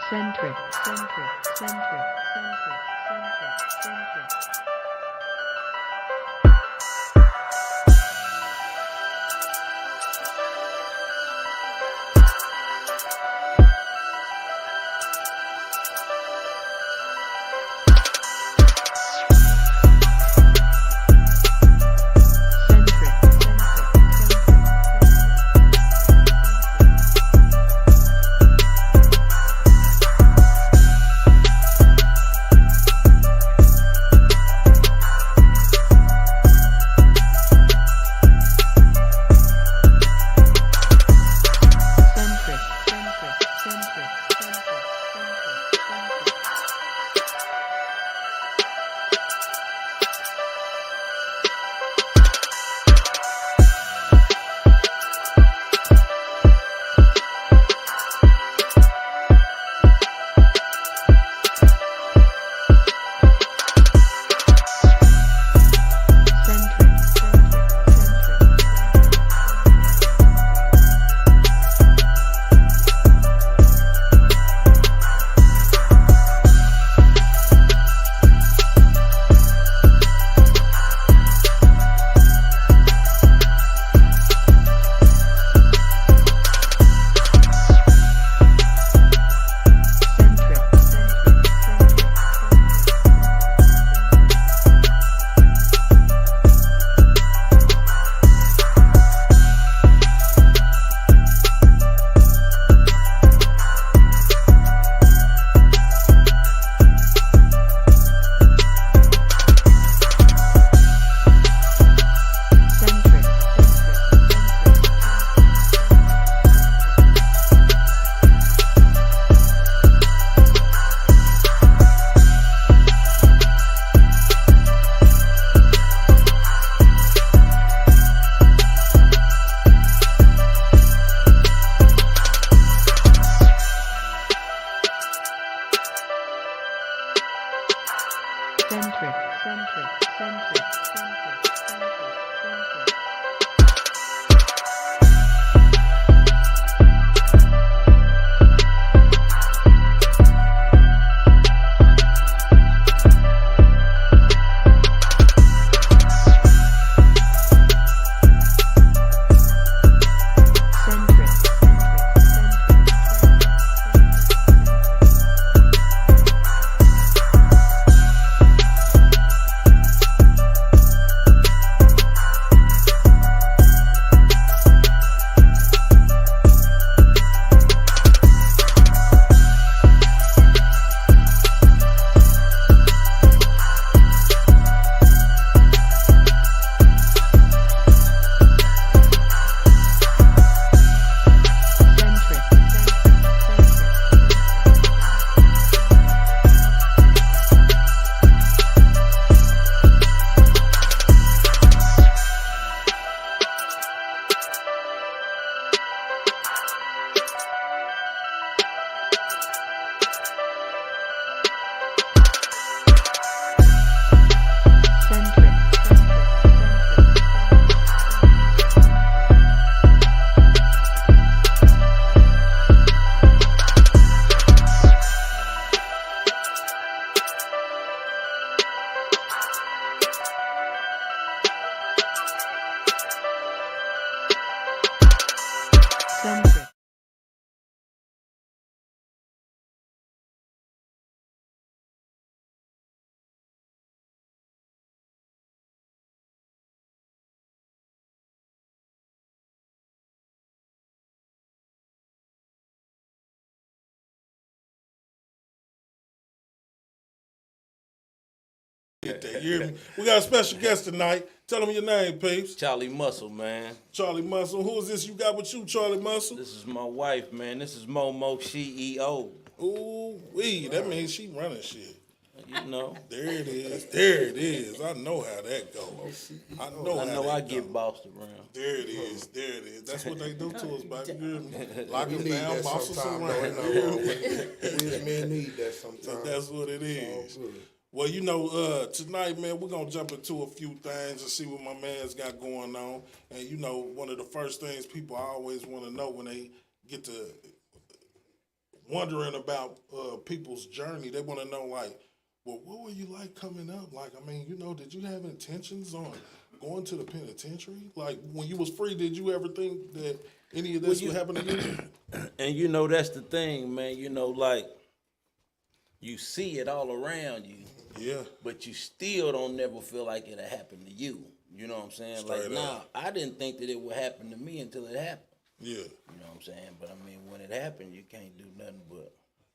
centric, centric, centric, centric, centric, centric. Centric, centric, centric, centric, centric, centric. Centric. Get that. You hear me? We got a special guest tonight. Tell them your name, peeps. Charlie Muscle, man. Charlie Muscle. Who is this you got with you, Charlie Muscle? This is my wife, man. This is Momo CEO. Ooh, wee. That means she running shit. You know. There it is. There it is. I know how that goes. I know I get bossed around. There it is. There it is. That's what they do to us, baby. You hear me? Lock We us need down, that boss us sometime, around. though, You hear me? We as men need that sometimes. That's what it is. Well, you know, tonight, man, we're going to jump into a few things and see what my man's got going on. And, you know, one of the first things people always want to know when they get to wondering about people's journey. They want to know, like, well, what were you like coming up? Like, I mean, you know, did you have intentions on going to the penitentiary? Like, when you was free, did you ever think that any of this would happen to you? And you know, that's the thing, man. You know, like, you see it all around you, Yeah. but you still don't never feel like it'll happen to you. You know what I'm saying? Straight like, up. I didn't think that it would happen to me until it happened. Yeah. You know what I'm saying? But I mean, when it happened, you can't do nothing but.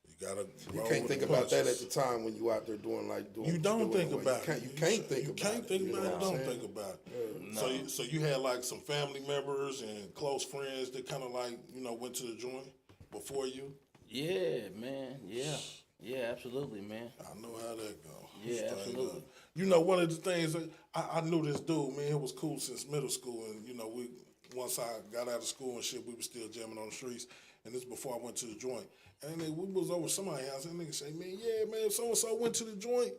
You gotta. You roll can't with think the about that at punches. the time when you out there doing what You you're don't doing. think about it. You can't think You about can't it. think you know about it. what Don't I'm saying? think about it. No. So you had like some family members and close friends that kind of like, you know, went to the joint before you. Yeah, man. Yeah. Yeah, absolutely, man. I know how that go. Yeah, Straight absolutely. up. You know, one of the things that I knew this dude, man, it was cool since middle school, and you know, once I got out of school and shit, we was still jamming on the streets, and this before I went to the joint, and then we was over somebody's house, and nigga say, man, yeah, man, so and so went to the joint.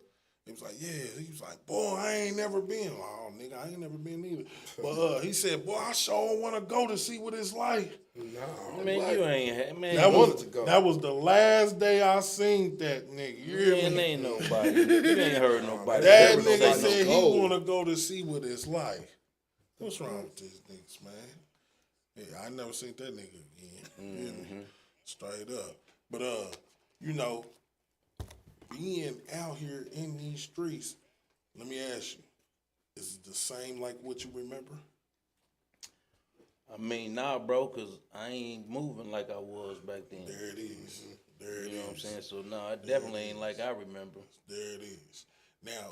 He was like, yeah. He was like, boy, I ain't never been. Oh, nigga, I ain't never been either. But he said, boy, I sure want to go to see what it's like. No, Man, like, you ain't had, man. That wanted was to go. that was the last day I seen that nigga. You hear Man, me? ain't nobody. You ain't heard nobody. That Never nigga nobody said no he want to go to see what it's like. What's wrong with these niggas, man? Yeah, I never seen that nigga again. You hear me? Straight up. But you know, being out here in these streets, let me ask you, is it the same like what you remember? I mean, nah, bro, because I ain't moving like I was back then. There it is. There it You know what I'm is. saying? So, no, it definitely ain't like I remember. There it is. Now,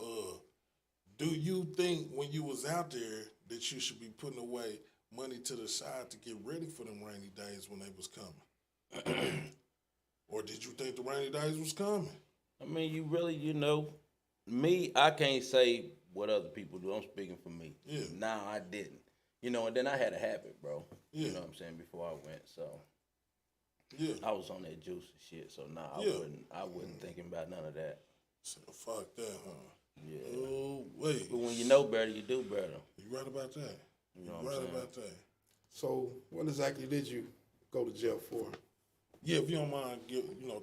do you think when you was out there that you should be putting away money to the side to get ready for them rainy days when they was coming? Or did you think the rainy days was coming? I mean, you really, you know, me, I can't say what other people do. I'm speaking for me. Yeah. Nah, I didn't. You know, and then I had a habit, bro. Yeah. You know what I'm saying, before I went. So, Yeah. I was on that juice and shit. So, nah, Yeah. I wasn't thinking about none of that. So, fuck that, huh? Yeah. Oh, wait. But when you know better, you do better. You right about that. You know You what I'm right saying? about that. So what exactly did you go to jail for? Yeah, if you don't mind,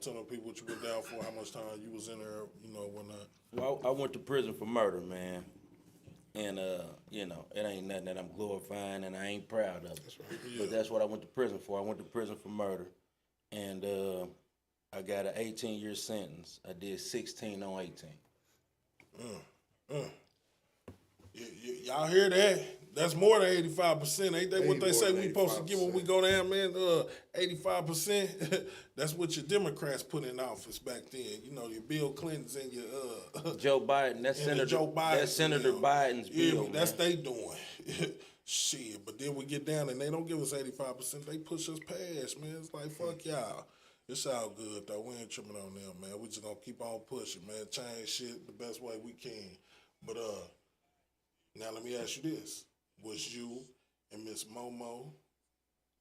telling people what you were down for, how much time you was in there, whatnot. Well, I went to prison for murder, man. And, you know, it ain't nothing that I'm glorifying and I ain't proud of it. That's right. Yeah. But that's what I went to prison for. I went to prison for murder. And I got an 18-year sentence. I did 16 on 18. Y'all hear that? That's more than 85%. Ain't that what they Way say more we than supposed to get when we 85%. go down, man? 85%. That's what your Democrats put in office back then. You know, your Bill Clintons and your Joe Biden, that's and Senator, Joe Biden. that's Senator Biden's Yeah, bill, that's man. they doing. Shit, but then we get down and they don't give us 85%. They push us past, man. It's like, fuck y'all. It's all good, though. We ain't tripping on them, man. We just gonna keep on pushing, man. Change shit the best way we can. But, now let me ask you this. Was you and Miss Momo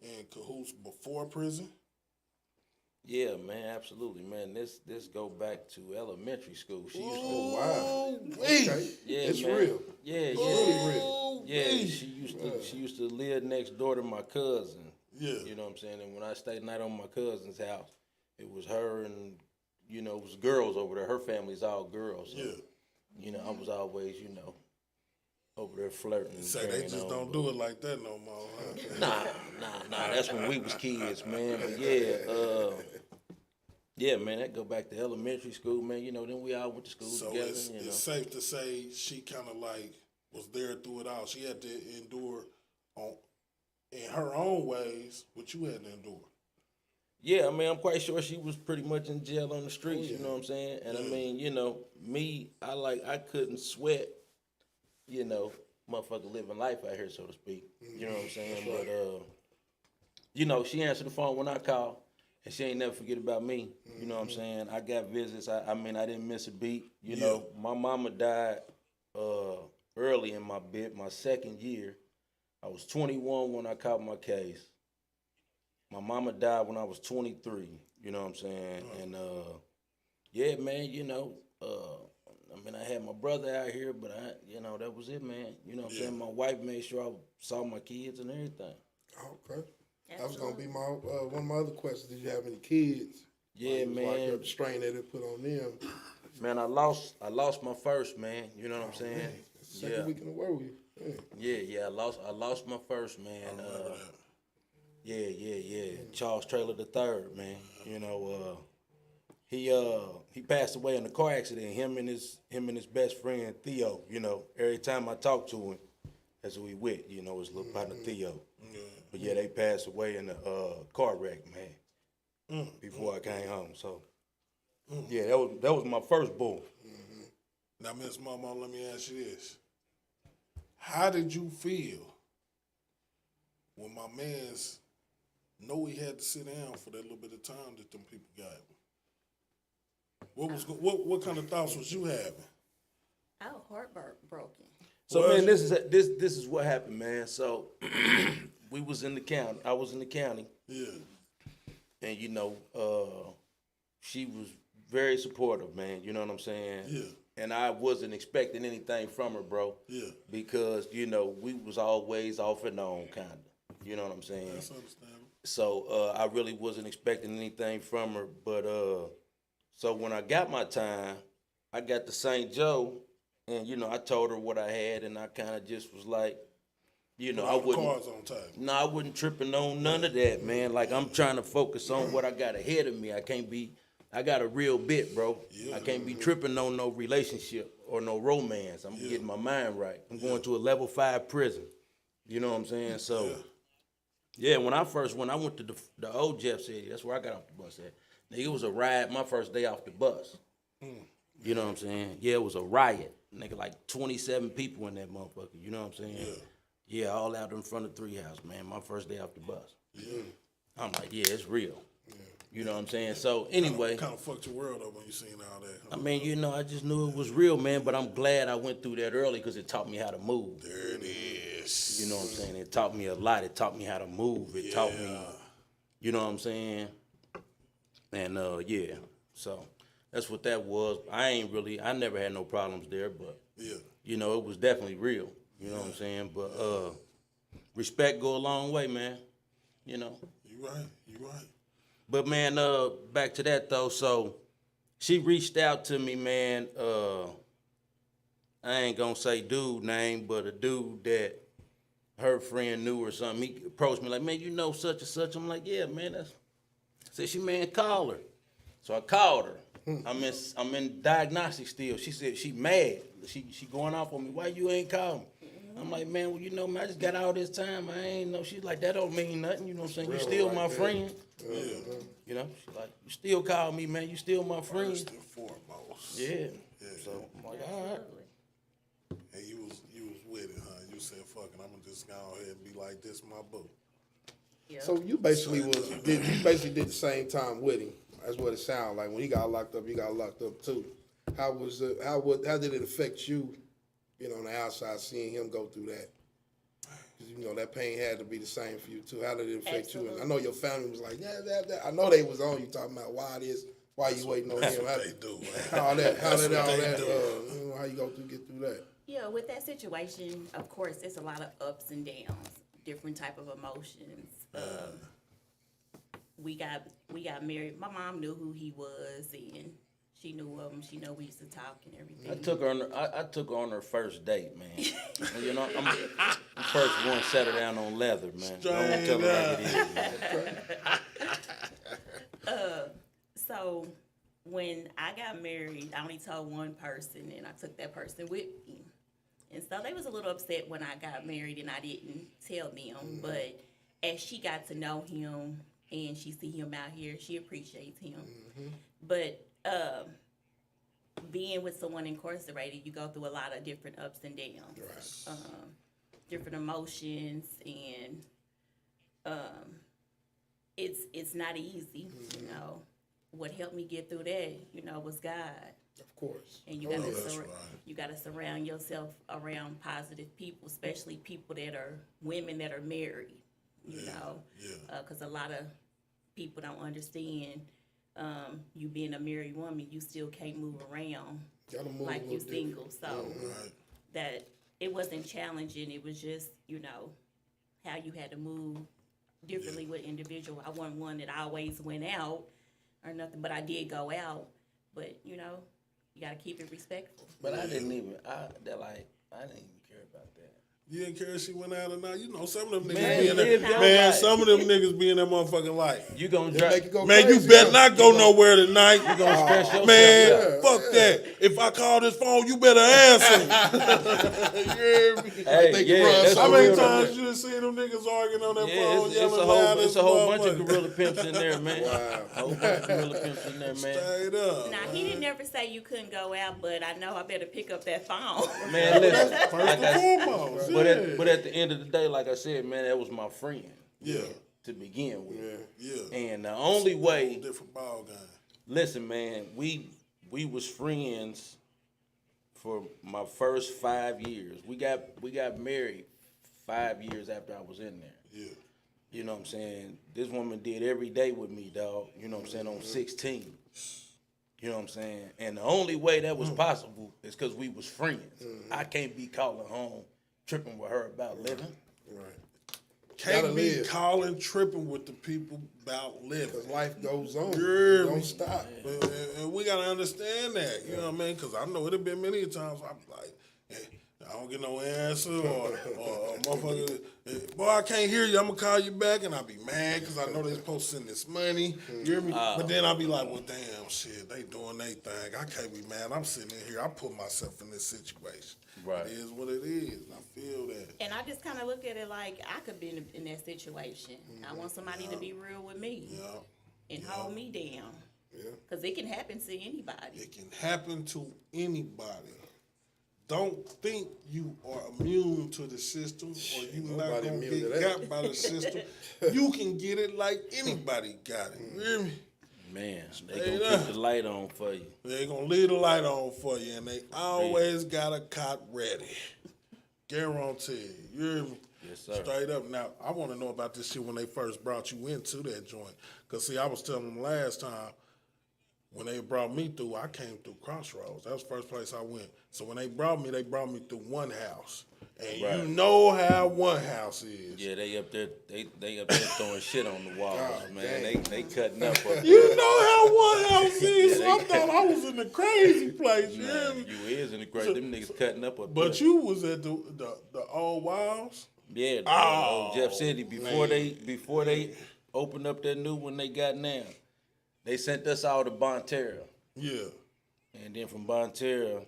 in cahoots before prison? Yeah, man, absolutely, man. This go back to elementary school. She used to, Wow. Wait. Okay. yeah, It's man. real. Yeah, It's yeah. really real. Yeah, she used to live next door to my cousin. Yeah. You know what I'm saying? And when I stayed night on my cousin's house, it was her and, you know, it was girls over there. Her family's all girls. So, Yeah. you know, I was always, you know, over there flirting. and Say they carrying just on, don't but- do it like that no more, huh? Nah. That's when we was kids, man. But yeah, man, that go back to elementary school, man. You know, then we all went to school So together. it's, You know, it's safe to say she kind of like was there through it all. She had to endure in her own ways what you had to endure. yeah. I mean, I'm quite sure she was pretty much in jail on the streets. You know what I'm saying? And I mean, you know, me, I couldn't sweat. You know, motherfucker living life out here, so to speak. You know what I'm saying? But you know, she answered the phone when I called. And she ain't never forget about me. You know what I'm saying? I got visits. I mean, I didn't miss a beat. You know, my mama died early in my second year. I was 21 when I caught my case. My mama died when I was 23. You know what I'm saying? And yeah, man, you know, I mean, I had my brother out here, but you know, that was it, man. You know what I'm saying? My wife made sure I saw my kids and everything. Okay. That was gonna be my one of my other questions. Did you have any kids? Yeah, Like, man. the strain that it put on them. Man, I lost my first, man. You know what I'm saying? Man, it's the second week in a row. Man. Yeah. I lost my first, man. Yeah. Charles Traylor the third, man. You know, he passed away in a car accident. Him and his best friend Theo. You know, every time I talk to him, that's who he with. You know, his little partner Theo. But yeah, they passed away in a car wreck, man. Before I came home, so yeah, that was my first bull. Now, Miss Mama, let me ask you this. How did you feel when my man's know he had to sit down for that little bit of time that them people got? What kind of thoughts was you having? I was heartbroken. So Well, man, this is what happened, man. So we was in the county. I was in the county, Yeah. and you know, she was very supportive, man. You know what I'm saying? Yeah. And I wasn't expecting anything from her, bro. Yeah. Because you know we was always off and on, kinda. You know what I'm saying? That's understandable. So I really wasn't expecting anything from her. But so when I got my time, I got to St. Joe, and you know I told her what I had, and I kind of just was like, you know, I All the wouldn't. cards on table. No, I wasn't tripping on none of that, man. Like I'm trying to focus on what I got ahead of me. I got a real bit, bro. Yeah. I can't be tripping on no relationship or no romance. I'm getting my mind right. I'm going to a level 5 prison. You know what I'm saying? So, yeah, when I went to the old Jeff City, that's where I got off the bus at. Nigga, it was a riot my first day off the bus. You know what I'm saying? Yeah, it was a riot. Nigga, like 27 people in that motherfucker. You know what I'm saying? Yeah, all out in front of 3 House, man. My first day off the bus. Yeah. I'm like, yeah, it's real. You know what I'm saying? So anyway, Kind of fucked your world up when you seen all that. I mean, you know, I just knew it was real, man. But I'm glad I went through that early because it taught me how to move. There it is. You know what I'm saying? It taught me a lot. It taught me how to move. It taught me, you know what I'm saying? And yeah, so that's what that was. I never had no problems there, but you know, it was definitely real. You know what I'm saying? But respect go a long way, man. You know. You right. But man, back to that though. So she reached out to me, man. I ain't gonna say dude name, but a dude that her friend knew or something. He approached me like, man, you know such and such. I'm like, yeah, man. Said she, man, call her. So I called her. I'm in diagnostics still. She said she mad. She going off on me. Why you ain't call me? I'm like, man, well, you know, man, I just got all this time. I ain't know. She's like, that don't mean nothing. You know what I'm saying? You still my friend. You know, she's like, you still call me, man. You still my friend. First and foremost. Yeah. So I'm like, all right. And you was with it, huh? You said, fuck it, I'm gonna just go ahead and be like this, my boo. Yeah. So you basically did the same time with him. That's what it sounds like. When he got locked up, you got locked up too. How did it affect you? You know, on the outside, seeing him go through that. 'Cause, you know, that pain had to be the same for you too. How did it affect you? And I know your family was like, yeah, that. I know they was on you talking about why you waiting on That's him. what they do, man. How That's did what all they that? do. You know, how you get through that? Yeah, with that situation, of course, it's a lot of ups and downs, different type of emotions. We got married. My mom knew who he was, and she knew of him. She know we used to talk and everything. I took her on her first date, man. You know, I'm the first one set her down on leather, man. Don't tell her like it is, man. So when I got married, I only told one person, and I took that person with me. And so they was a little upset when I got married and I didn't tell them. But as she got to know him and she see him out here, she appreciates him. But being with someone incarcerated, you go through a lot of different ups and downs, different emotions, and it's not easy. You know, what helped me get through that, you know, was God. Of course. And you got to surround yourself around positive people, especially people that are women that are married. You know, because a lot of people don't understand. You being a married woman, you still can't move around like you single. So that it wasn't challenging. It was just, you know, how you had to move differently with individual. I wasn't one that always went out, or nothing. But I did go out. But you know, you gotta keep it respectful. But I didn't even. I didn't even care about that. You didn't care if she went out or not. You know, some of them niggas Man, be in live that. your Man, life. some of them niggas be in that motherfucking life. You gonna They drive? make it go Man, crazy, you better huh? not go nowhere tonight. You gonna stress yourself Man, out. fuck that. If I call this phone, you better answer. You hear me? Hey, think yeah, it runs that's How a many real- times you done seen them niggas arguing on that Yeah, phone, it's yelling a loud whole, as it's a whole bunch of motherfucker? gorilla pimps in there, man. Wow. A whole bunch of gorilla pimps in there, man. Straight up. Now he didn't never say you couldn't go out, but I know I better pick up that phone. Man, listen. First like and foremost. but yeah. at the end of the day, like I said, man, that was my friend. Yeah. To begin with. Yeah. And the only way, Different ball game. listen, man, we was friends for my first 5 years. We got married 5 years after I was in there. Yeah. You know what I'm saying? This woman did every day with me, dog. You know what I'm saying? On 16. You know what I'm saying? And the only way that was possible is because we was friends. I can't be calling home tripping with her about living. Right. Can't Gotta be live. calling, tripping with the people about living. Because life goes on. Hear It me? don't stop. And we gotta understand that. You know what I mean? Because I know it have been many times I'm like, I don't get no answer or motherfucker, boy, I can't hear you. I'm gonna call you back, and I'll be mad because I know they're supposed to send this money. You hear me? But then I'll be like, well, damn, shit, they doing their thing. I can't be mad. I'm sitting in here. I put myself in this situation. Right. It is what it is. I feel that. And I just kind of look at it like I could be in that situation. I want somebody to be real with me Yeah. and hold me down. Yeah. Because it can happen to anybody. It can happen to anybody. Don't think you are immune to the system or you not Nobody gonna immune to get that. got by the system. You can get it like anybody got it. You hear me? Man, they gonna keep the light on for you. They gonna leave the light on for you, and they always got a cot ready. Guaranteed. You hear me? Yes, sir. Straight up. Now, I want to know about this shit when they first brought you into that joint. Because, see, I was telling them last time, when they brought me through, I came through Crossroads. That was the first place I went. So when they brought me through one house. And Right. you know how one house is. Yeah, they up there throwing shit on the walls, man. They cutting up. Up You there. know how one house is. So Yeah, I they- thought I was in the crazy place. You hear Man, me? you is in the great. Them niggas cutting up up But there. you was at the old walls. Yeah, the Oh, old Jeff City before they opened up that new one they got now. They sent us all to Bonterra, Yeah. and then from Bonterra,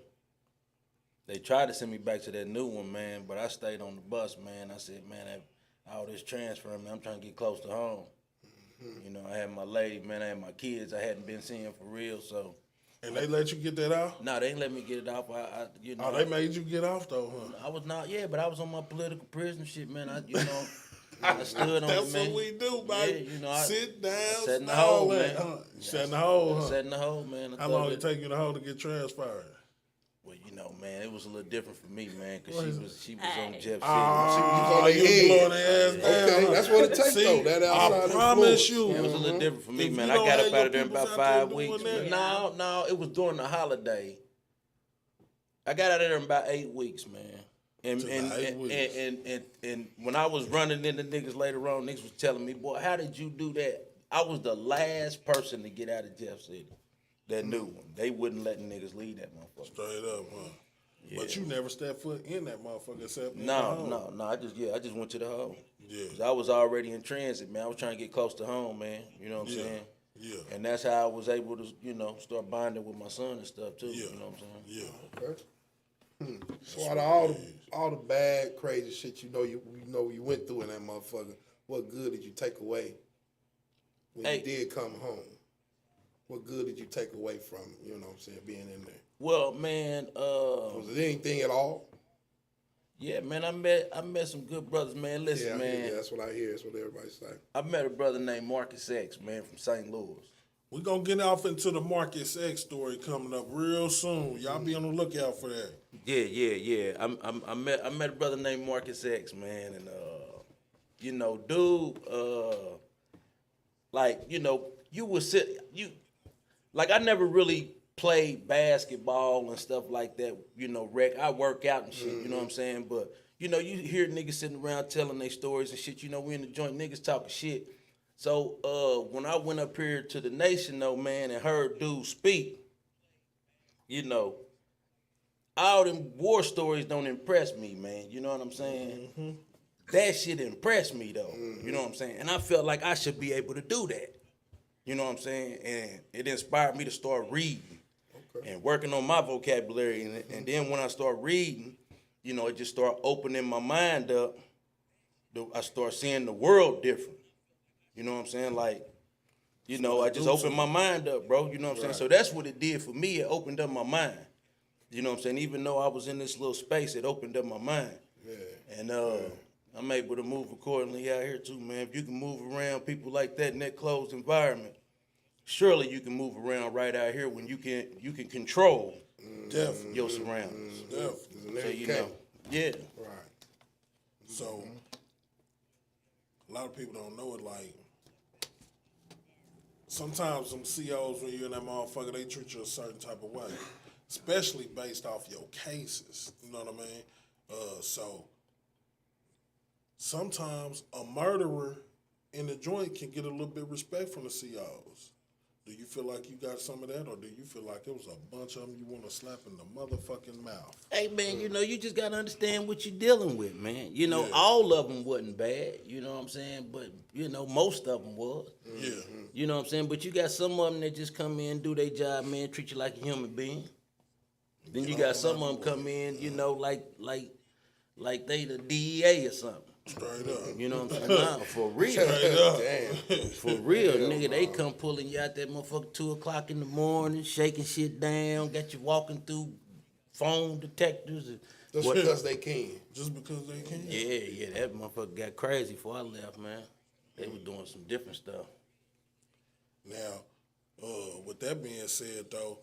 they tried to send me back to that new one, man. But I stayed on the bus, man. I said, man, all this transferring, man, I'm trying to get close to home. You know, I had my lady, man. I had my kids. I hadn't been seeing for real, so. And they let you get that out? No, they ain't let me get it off. You know, Oh, they made you get off though, huh? I was not, yeah, but I was on my political prison shit, man. I stood on That's it, man. what we do, man. Yeah, you know, I sit down, sat in the all hole, that, man. huh? You sat in the hole, huh? Sat in the hole, man. How long did it take you in the hole to get transferred? Well, you know, man, it was a little different for me, man, because she was on Hey. Jeff City. Oh, on you their blowing head. their ass down. Okay, that's what it takes, See, though. That outside I the promise floors. you. It was a little different for me, If man. you I don't got have up your out of there in peoples about out there 5 doing weeks. that. No, it was during the holiday. I got out of there in about 8 weeks, man. To about 8 weeks. And when I was running into niggas later on, niggas was telling me, boy, how did you do that? I was the last person to get out of Jeff City. That new one. They wouldn't let niggas leave that motherfucker. Straight up, huh? But you never stepped foot in that motherfucker except in the No, hole. no. I just went to the hole. Yeah. 'Cause I was already in transit, man. I was trying to get close to home, man. You know what I'm Yeah. saying? Yeah. And that's how I was able to, start bonding with my son and stuff too. Yeah. You know what I'm saying? Yeah. Okay. So out of all the bad, crazy shit you went through in that motherfucker, what good did you take away when you did come home? What good did you take away from, you know what I'm saying, being in there? Well, man, Was it anything at all? yeah, man, I met some good brothers, man. Listen, man, Yeah, that's what I hear. That's what everybody say. I met a brother named Marcus X, man, from St. Louis. We're going to get off into the Marcus X story coming up real soon. Y'all be on the lookout for that. Yeah. I met a brother named Marcus X, man, and dude, you would I never really played basketball and stuff like that, I work out and shit, you know what I'm saying? But, you hear niggas sitting around telling their stories and shit, we in the joint, niggas talking shit. So when I went up here to the nation though, man, and heard dude speak, you know, all them war stories don't impress me, man. You know what I'm saying? That shit impressed me though. You know what I'm saying? And I felt like I should be able to do that. You know what I'm saying? And it inspired me to start reading and working on my vocabulary. And then when I start reading, you know, it just started opening my mind up. I start seeing the world different. You know what I'm saying? Like, you know, I just opened my mind up, bro. You know what I'm saying? So that's what it did for me. It opened up my mind. You know what I'm saying? Even though I was in this little space, it opened up my mind. Yeah. And I'm able to move accordingly out here too, man. If you can move around people like that in that closed environment, surely you can move around right out here when you can control your surroundings. So you know, yeah. Right. So a lot of people don't know it. Like sometimes some COs, when you're in that motherfucker, they treat you a certain type of way, especially based off your cases. You know what I mean? So sometimes a murderer in the joint can get a little bit of respect from the COs. Do you feel like you got some of that, or do you feel like it was a bunch of them you want to slap in the motherfucking mouth? Hey, man, you know, you just got to understand what you're dealing with, man. You know, all of them wasn't bad, you know what I'm saying? But, you know, most of them was. Yeah. You know what I'm saying? But you got some of them that just come in, do their job, man, treat you like a human being. Then you got some of them come in, you know, like they the DEA or something. Straight up. You know what I'm saying? Nah, for real. Straight up. Damn. For real, nigga, they come pulling you out that motherfucker 2 o'clock in the morning, shaking shit down, got you walking through phone detectors. Just because they can. Just because they can. Yeah, that motherfucker got crazy before I left, man. They was doing some different stuff. Now, with that being said, though,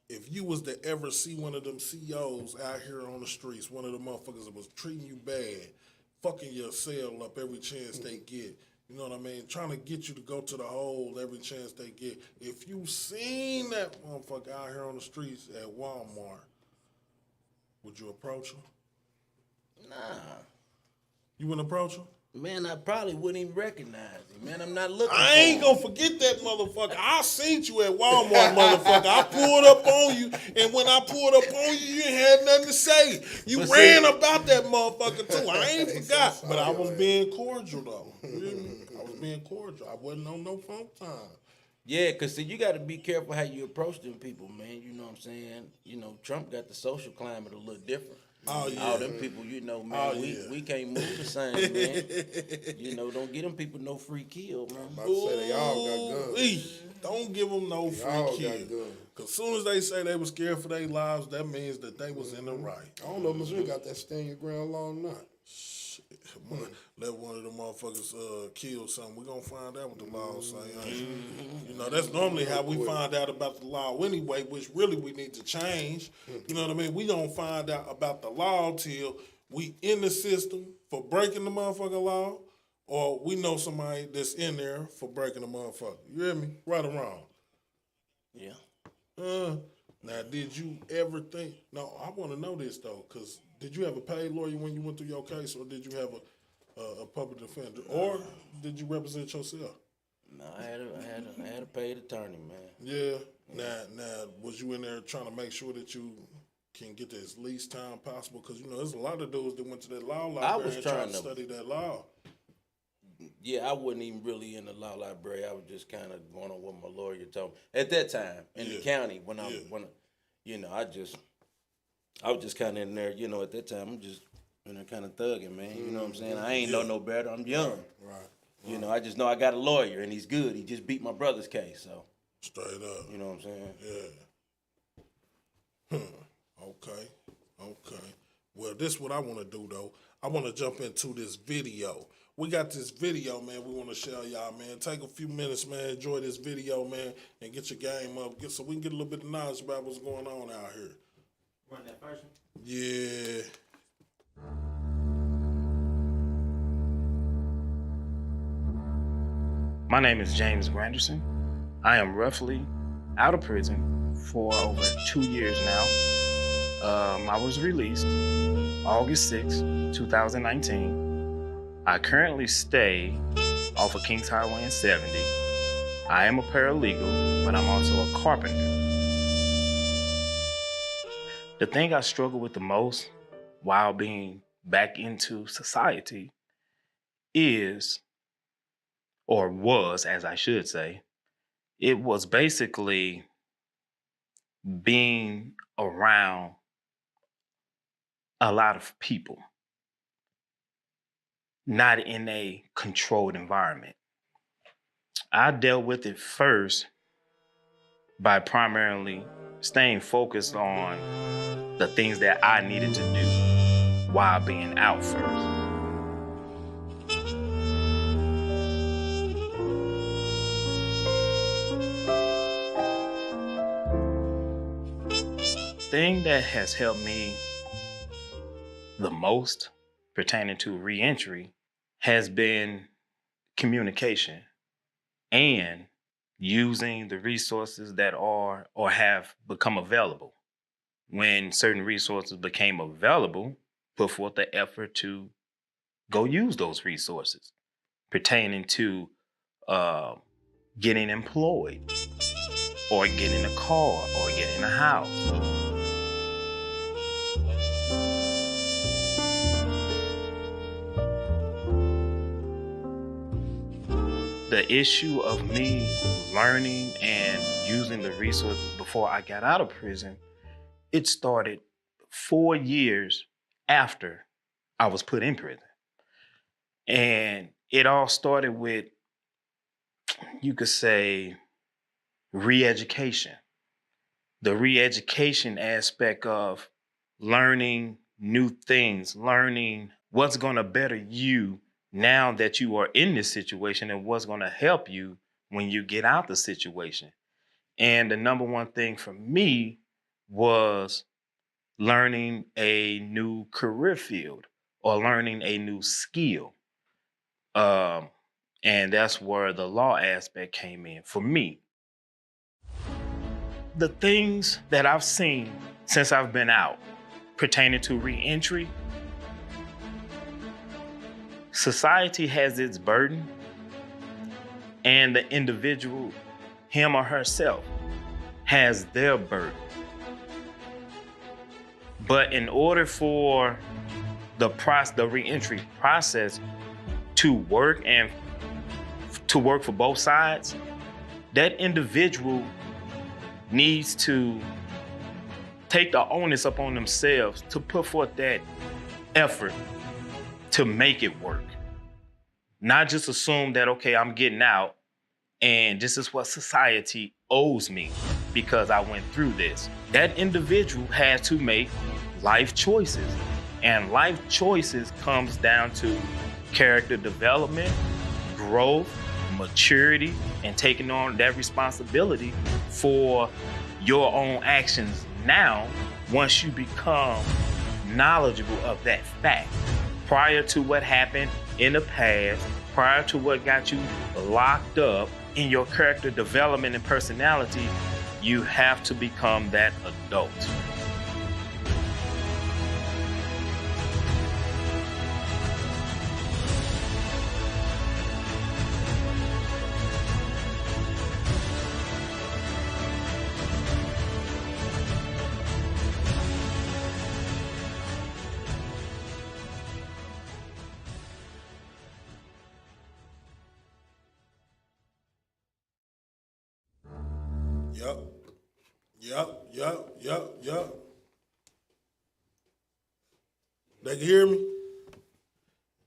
if you was to ever see one of them COs out here on the streets, one of the motherfuckers that was treating you bad, fucking your cell up every chance they get, you know what I mean? Trying to get you to go to the hole every chance they get. If you seen that motherfucker out here on the streets at Walmart, would you approach him? Nah. You wouldn't approach him? Man, I probably wouldn't even recognize him. Man, I'm not looking I for ain't him. gonna forget that motherfucker. I seen you at Walmart, motherfucker. I pulled up on you, and when I pulled up on you, you ain't had nothing to say. You But ran see- about that motherfucker too. I ain't forgot, but I was being cordial though. You hear me? I was being cordial. I wasn't on no phone time. Yeah, because see, you got to be careful how you approach them people, man. You know what I'm saying? You know, Trump got the social climate a little different. Oh, yeah. All them people, you know, man, we can't move the same, man. You know, don't get them people no free kill, man. About to say they all got guns. Eesh, don't give them no free all got kill. guns. Cause soon as they say they were scared for their lives, that means that they was in the right. I don't know if Missouri got that stand your ground law or not. Let one of them motherfuckers kill something. We're gonna find out what the law say. You know, that's normally how we find out about the law anyway, which really we need to change. You know what I mean? We don't find out about the law till we in the system for breaking the motherfucking law, or we know somebody that's in there for breaking the motherfucker. You hear me? Right or wrong? Yeah. Now, did you ever think? No, I want to know this though, because did you have a paid lawyer when you went through your case, or did you have a public defender, or did you represent yourself? No, I had a paid attorney, man. Yeah. Now, was you in there trying to make sure that you can get as least time possible? Because you know, there's a lot of dudes that went to that law library was and trying tried to to- study that law. Yeah, I wasn't even really in the law library. I was just kind of going on what my lawyer told me at that time in the county when you know, I was just kind of in there. You know, at that time I'm just in there kind of thugging, man. You know what I'm saying? I ain't know no better. I'm young. Right. You know, I just know I got a lawyer and he's good. He just beat my brother's case, so Straight up. you know what I'm saying? Yeah. Okay. Well, this is what I want to do, though. I want to jump into this video. We got this video, man, we want to show y'all, man. Take a few minutes, man. Enjoy this video, man, and get your game up so we can get a little bit of knowledge about what's going on out here. Run that first one. Yeah. My name is James Granderson. I am roughly out of prison for over 2 years now. I was released August 6, 2019. I currently stay off of Kings Highway and 70. I am a paralegal, but I'm also a carpenter. The thing I struggle with the most while being back into society is, or was, as I should say, it was basically being around a lot of people, not in a controlled environment. I dealt with it first by primarily staying focused on the things that I needed to do while being out first. Thing that has helped me the most pertaining to reentry has been communication and using the resources that are or have become available. When certain resources became available, put forth the effort to go use those resources pertaining to getting employed or getting a car or getting a house. The issue of me learning and using the resources before I got out of prison, it started 4 years after I was put in prison. And it all started with, you could say, re-education. The re-education aspect of learning new things, learning what's going to better you now that you are in this situation and what's going to help you when you get out the situation. And the number one thing for me was learning a new career field or learning a new skill. And that's where the law aspect came in for me. The things that I've seen since I've been out pertaining to reentry, society has its burden, and the individual, him or herself, has their burden. But in order for the reentry process to work and to work for both sides, that individual needs to take the onus upon themselves to put forth that effort to make it work. Not just assume that, okay, I'm getting out and this is what society owes me because I went through this. That individual had to make life choices. And life choices comes down to character development, growth, maturity, and taking on that responsibility for your own actions now once you become knowledgeable of that fact. Prior to what happened in the past, prior to what got you locked up, in your character development and personality, you have to become that adult. Yup. They can hear me?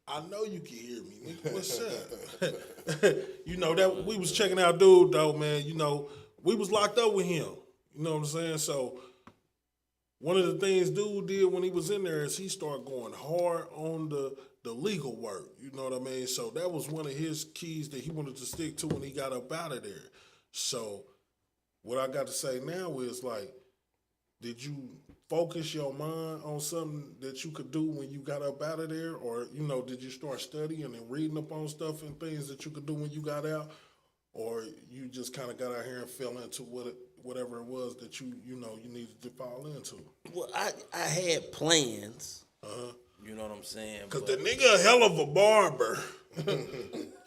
I know you can hear me, nigga. What's up? You know, that we was checking out dude though, man. You know, we was locked up with him. You know what I'm saying? So one of the things dude did when he was in there is he started going hard on the legal work. You know what I mean? So that was one of his keys that he wanted to stick to when he got up out of there. So what I got to say now is, like, did you focus your mind on something that you could do when you got up out of there? Or, you know, did you start studying and reading up on stuff and things that you could do when you got out? Or you just kind of got out here and fell into whatever it was that you needed to fall into? Well, I had plans. You know what I'm saying? Because the nigga a hell of a barber.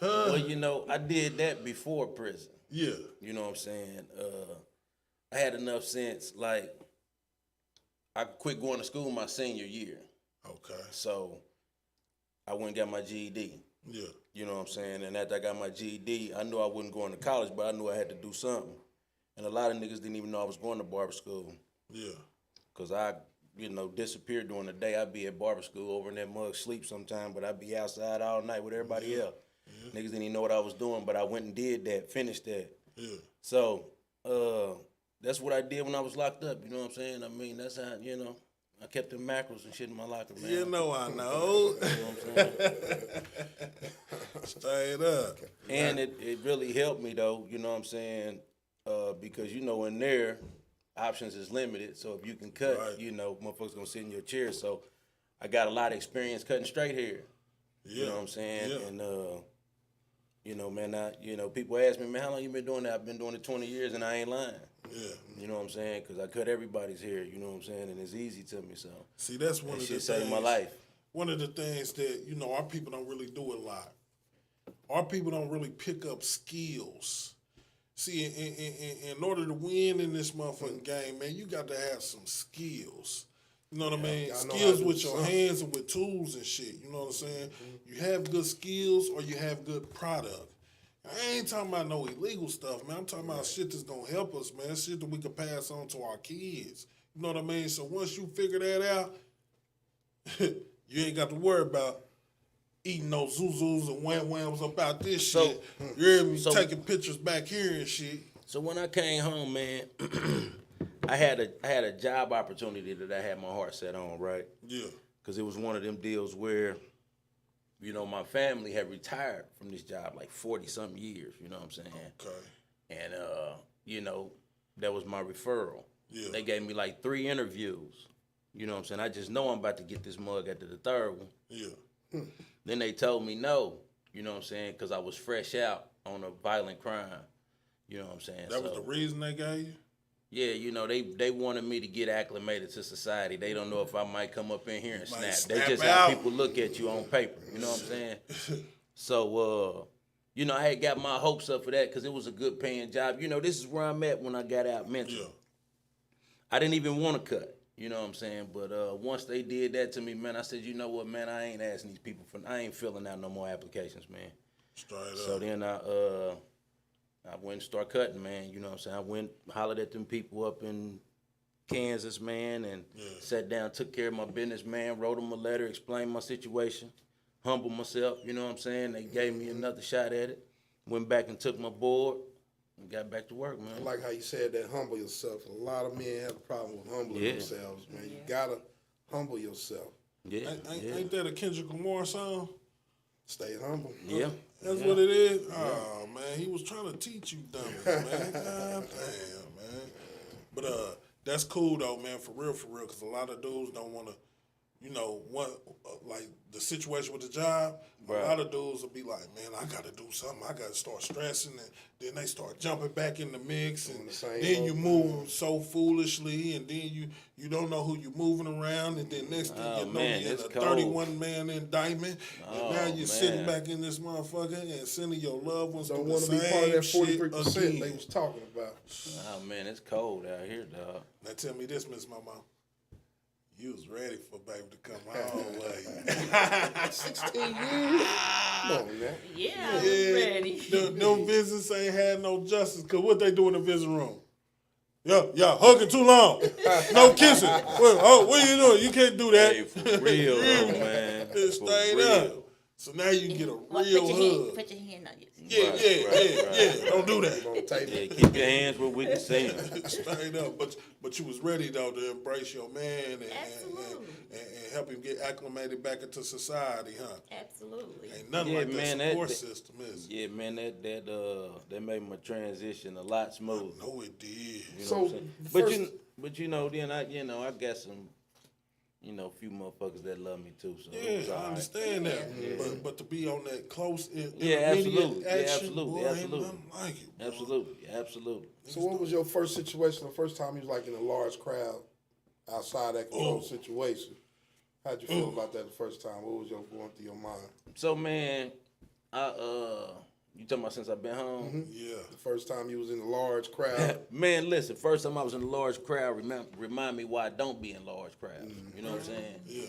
Well, you know, I did that before prison. Yeah. You know what I'm saying? I had enough sense, like, I quit going to school my senior year. Okay. So I went and got my GED. Yeah. You know what I'm saying? And after I got my GED, I knew I wasn't going to college, but I knew I had to do something. And a lot of niggas didn't even know I was going to barber school. Yeah. Because I, you know, disappeared during the day. I'd be at barber school over in that mug, sleep sometime, but I'd be outside all night with everybody else. Niggas didn't even know what I was doing, but I went and did that, finished that. Yeah. So, that's what I did when I was locked up, you know what I'm saying? I mean, that's how, you know, I kept the macros and shit in my locker, man. You know I know. You know what I'm saying? Straight up. And it really helped me, though, you know what I'm saying? Because, you know, in there, options is limited. So if you can cut, Right. you know, motherfuckers gonna sit in your chair. So I got a lot of experience cutting straight hair. Yeah. You know what I'm saying? Yeah. And, you know, man, people ask me, man, how long you been doing that? I've been doing it 20 years and I ain't lying. Yeah. You know what I'm saying? Because I cut everybody's hair, you know what I'm saying? And it's easy to me, so See, that's one that of the shit things. saved my life. One of the things that, you know, our people don't really do a lot. Our people don't really pick up skills. See, in order to win in this motherfucking game, man, you got to have some skills. You know what I mean? Gotta know how Skills to do with your something. hands and with tools and shit. You know what I'm saying? You have good skills or you have good product. I ain't talking about no illegal stuff, man. I'm talking about shit that's gonna help us, man. Shit that we can pass on to our kids. You know what I mean? So once you figure that out, you ain't got to worry about eating those zuzus and wham-whams about this So- shit. You hear me? so- Taking pictures back here and shit. So when I came home, man, I had a job opportunity that I had my heart set on, right? Yeah. Because it was one of them deals where, you know, my family had retired from this job like 40-something years, you know what I'm saying? Okay. And, you know, that was my referral. Yeah. They gave me like 3 interviews, you know what I'm saying? I just know I'm about to get this mug after the 3rd one. Yeah. Then they told me no, you know what I'm saying? Because I was fresh out on a violent crime, you know what I'm saying? That was the reason they gave you? Yeah, you know, they wanted me to get acclimated to society. They don't know if I might come up in here and Might snap. snap They just out. how people look at you on paper. You know what I'm saying? So, you know, I had got my hopes up for that because it was a good paying job. You know, this is where I'm at when I got out mentally. Yeah. I didn't even want to cut. You know what I'm saying? But once they did that to me, man, I said, you know what, man, I ain't asking these people for, I ain't filling out no more applications, man. Straight So up. then I went and started cutting, man. You know what I'm saying? I went, hollered at them people up in Kansas, man, and sat down, took care of my business, man, wrote them a letter, explained my situation, humbled myself, you know what I'm saying? They gave me another shot at it. Went back and took my board and got back to work, man. I like how you said that, humble yourself. A lot of men have a problem with humbling Yeah. themselves, man. You gotta humble yourself. Yeah, Ain't that a Kendrick Lamar song? Stay humble. yeah. That's what it is? Oh, man, he was trying to teach you dummies, man. God damn, man. But that's cool, though, man, for real, because a lot of dudes don't want to, you know, like the situation with the job, Right. a lot of dudes will be like, man, I got to do something. I got to start stressing. And then they start jumping back in the mix. And the same then you old move so foolishly. And then you don't know who you're moving around. And then next thing Oh, you know, man, you're in it's a cold. 31-man indictment. And Oh, now you're sitting man. back in this motherfucker and sending your loved ones Don't through want the to be part of that same shit 43% again. they was talking about. Oh, man, it's cold out here, dog. Now tell me this, Miss Mama. You was ready for baby to come home, like 16 years? Come on, man. Yeah, I was ready. No visits ain't had no justice. Cause what they do in the visiting room? Yeah, hugging too long. No kissing. What you doing? You can't do that. Hey, for real, though, man. It's For straight real. up. So now you can get a Well, real put your hug. put your hand on your. Yeah. Don't do that. On tape. Yeah, keep your hands where we can see them. Straight up. But you was ready though to embrace your man and help him get acclimated back into society, huh? Absolutely. Ain't nothing Yeah, like man, that support that- system, is it? Yeah, man, that made my transition a lot smoother. No, it did. You know So, what I'm saying? first- But you know, then I got some, a few motherfuckers that love me too. So it was Yeah, all I right. understand that. But to be on that close, Yeah, intermediate absolutely. Yeah, action, absolutely, boy, absolutely. ain't nothing like it, boy. Absolutely. So what was your first situation, the first time you was like in a large crowd outside that controlled situation? How'd you feel about that the first time? What was going through your mind? So man, You talking about since I've been home? Yeah. The first time you was in a large crowd. Man, listen. First time I was in a large crowd, remind me why I don't be in large crowds. You know what I'm saying? Yeah.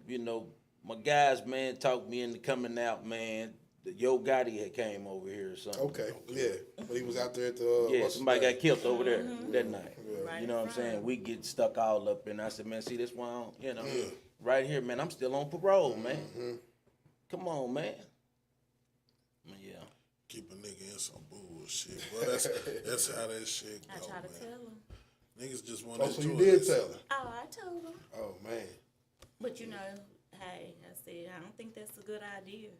You know, my guys, man, talked me into coming out, man. Yo Gotti had came over here or something. Okay, yeah. But he was out there at the Yeah, what's somebody the got killed over there that night. Right You know what I'm in saying? front. We get stuck all up, and I said, man, see this one, I don't- you know, right here, man. I'm still on parole, man. Come on, man. Yeah. Keep a nigga in some bullshit. Well, that's how that shit I go, try to man. tell him. Niggas just want Oh, to so you enjoy did themselves. tell him. Oh, I told him. Oh man. But you know, hey, I said, I don't think that's a good idea.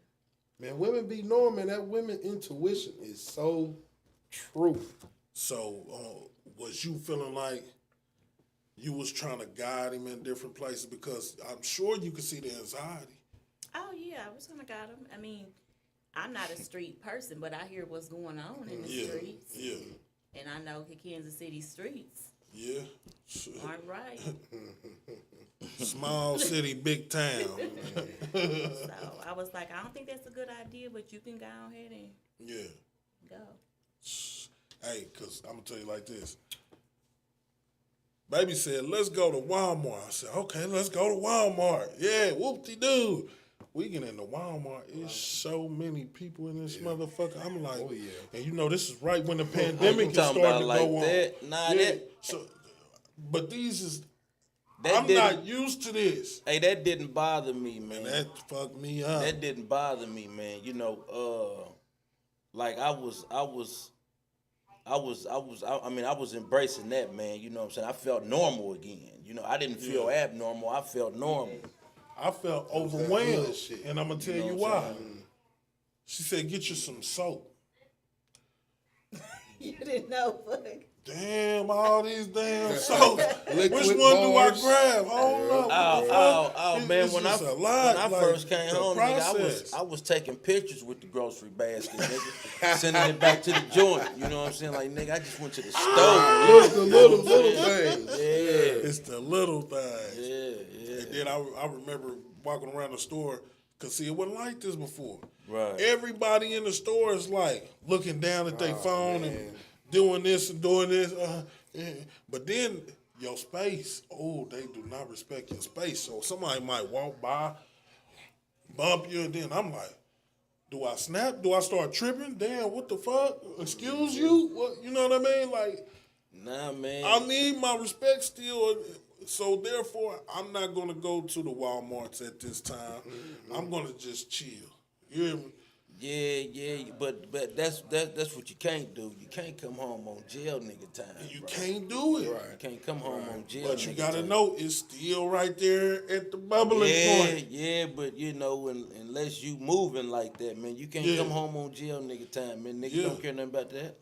Man, women be knowing, man, that women intuition is so true. So, was you feeling like you was trying to guide him in different places? Because I'm sure you could see the anxiety. Oh, yeah, I was gonna got him. I mean, I'm not a street person, but I hear what's going on in the Yeah, streets. yeah, And I know the Kansas City streets yeah. aren't right. Small city, big town. So I was like, I don't think that's a good idea, but you can go ahead and Yeah. go. Hey, because I'm going to tell you like this. Baby said, let's go to Walmart. I said, okay, let's go to Walmart. Yeah, whoop-de-doo. We get into Walmart. It's so many people in this motherfucker. I'm like, Oh, yeah. and you know, this is right when the You pandemic is talking starting about to like go that? on. Nah, Yeah, that so, but these is, that I'm didn't. not used to this. Hey, that didn't bother me, man. And that fucked me up. That didn't bother me, man. You know, like I mean, I was embracing that, man. You know what I'm saying? I felt normal again. You know, I didn't feel abnormal. I felt normal. I felt that overwhelmed, hood shit. and I'm gonna tell you why. She said, "Get you some soap." You didn't know, but Damn, all these damn soaps. Which Liquid one do I bars. grab? Hold up. Oh, man! It's When I just a lot, like, first came the home, nigga, process. I was taking pictures with the grocery basket, nigga, sending it back to the joint. You know what I'm saying? Like, nigga, I just went to the store. Look, the little things. Yeah, It's the little things. yeah. And then I remember walking around the store, because see, it wasn't like this before. Right. Everybody in the store is like looking down at their phone and doing this and doing this. Yeah. But then your space, they do not respect your space. So somebody might walk by, bump you, and then I'm like, do I snap? Do I start tripping? Damn, what the fuck? Excuse you? What? You know what I mean? Like, Nah, man. I need my respect still. So therefore, I'm not gonna go to the Walmarts at this time. I'm gonna just chill. You hear me? Yeah, but that's what you can't do. You can't come home on jail nigga time. You bro. can't do it. You can't come home on jail. But you nigga gotta time. know it's still right there at the bubbling point. Yeah, but you know, unless you moving like that, man, you can't Yeah. come home on jail nigga time, man. Nigga Yeah. don't care nothing about that.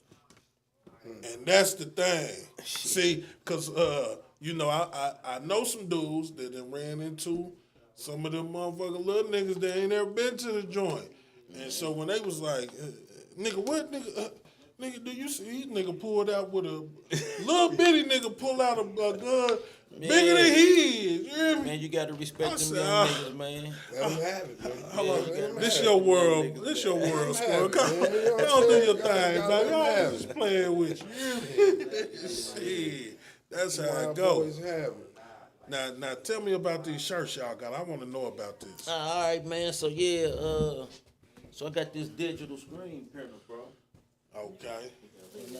And that's the thing. See, because, I know some dudes that done ran into some of them motherfucking little niggas that ain't never been to the joint. And so when they was like, nigga, what nigga? Nigga, do you see? Nigga pulled out with a little bitty nigga pull out a gun bigger than he is. You hear me? Man, you gotta respect I them said, young niggas, man. Let them have it, man. Hold on. Let 'em This have your it. world. This your world, squirrel. Come on. man. You know what I'm Don't do saying? your Y'all thing, gotta baby. let 'em I'm have just it. playing with you. Shit. That's how My it go. boys have it. Now tell me about these shirts y'all got. I want to know about this. All right, man. So yeah, so I got this digital screen printer, bro. Okay. And,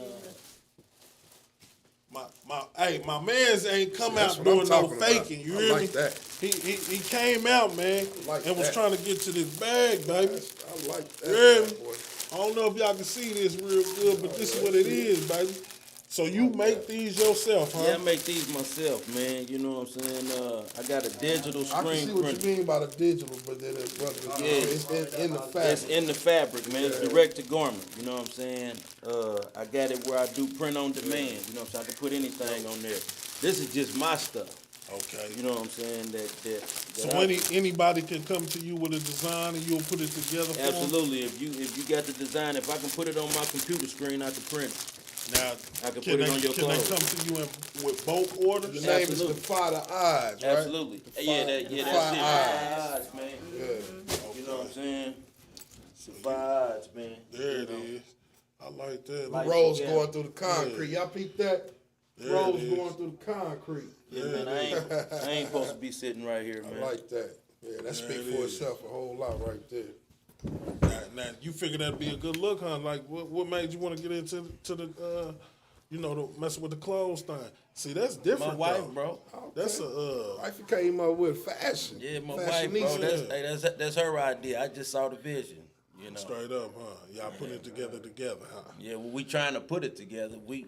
My man's ain't come That's out what I'm doing no talking about. faking. You I hear like me? that. He came out, man, like and was that. trying to get to this bag, baby. I like that. Yeah. bad boy. I don't know if y'all can see this real good, but this is what it is, baby. So you make these yourself, huh? yeah, I make these myself, man. You know what I'm saying? I got a digital I screen can see what printer. you mean by the digital, but then it's it's in the fabric. It's in the fabric, man. It's direct to garment. You know what I'm saying? I got it where I do print on demand. You know what I'm saying? I can put anything on there. This is just my stuff. Okay. You know what I'm saying? So anybody can come to you with a design and you'll put it together for 'em? Absolutely. If you got the design, if I can put it on my computer screen, I can print it. Now, I can can put it on your can they clothes. come to you with bulk orders? The name Absolutely. is Defy the Odds, right? Absolutely. Yeah, that's it. Defy Odds, man. Yeah. You know what I'm saying? Surprise, man. There it is. I like that. Like- Rolls Yeah. going through the concrete. Y'all peep that? There Rolls it is. going through the concrete. Yeah, man, I ain't supposed to be sitting right here, man. I like that. Yeah, that speaks it for is. itself a whole lot right there. Now, you figure that'd be a good look, huh? Like, what made you want to get into the messing with the clothes thing? See, that's My different, wife, though. bro. That's Wife came up with fashion. Yeah, my wife, bro. Fashionista. That's her idea. I just saw the vision, you know. straight up, huh? Y'all put it together, huh? Yeah, well, we trying to put it together. We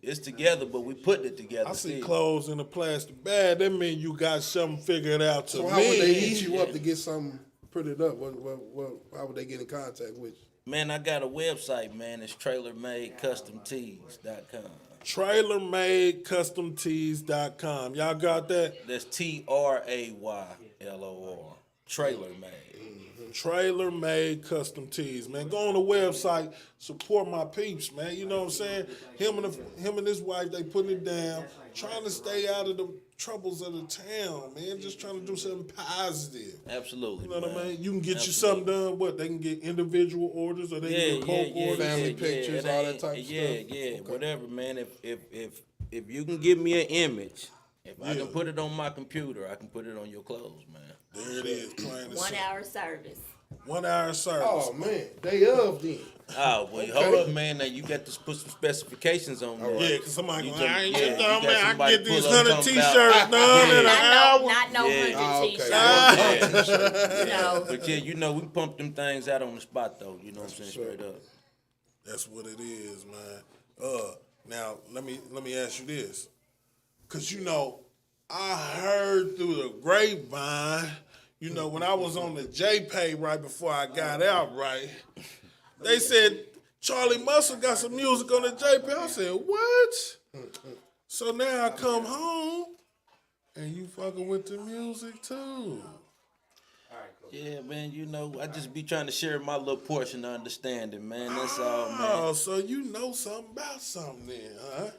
it's together, but we putting it together. I see still. clothes in a plastic bag. That mean you got something figured out to So me. how would they hit you up to get something printed up? How would they get in contact with you? Man, I got a website, man. It's TrailerMadeCustomTees.com. TrailerMadeCustomTees.com. Y'all got that? That's TRAYLOR. Trailer Made. Trailer Made Custom Tees, man. Go on the website, support my peeps, man. You know what I'm saying? Him and his wife, they putting it down, trying to stay out of the troubles of the town, man. Just trying to do something positive. Absolutely. You know what man. I mean? You can get you Absolutely. something done. What, they can get individual orders, or they can get bulk orders. Family pictures, It all that ain't- type of yeah, stuff? Yeah, Okay. whatever, man. If you can give me an image, if I Yeah. can put it on my computer, I can put it on your clothes, man. There it is, plain and 1 simple. hour service. 1 hour service. Oh man, day of then. Oh, well, hold up, man. Now you got to put some specifications on there. Yeah, because somebody You going, just- I ain't yeah, get you done, got man. I somebody can get these pull up 100 talking about- t-shirts done in an hour. Not no Yeah. 100 Oh, okay. t-shirts. But yeah, you know, we pump them things out on the spot, though. You know what I'm saying? Straight up. That's what it is, man. Now let me ask you this, cause you know I heard through the grapevine, you know, when I was on the JPay right before I got out, right, they said Charlie Muscle got some music on the JPay. I said what? So now I come home and you fucking with the music too. Yeah, man, you know, I just be trying to share my little portion of understanding, man. That's all, man. Oh, so you know something about something then, huh?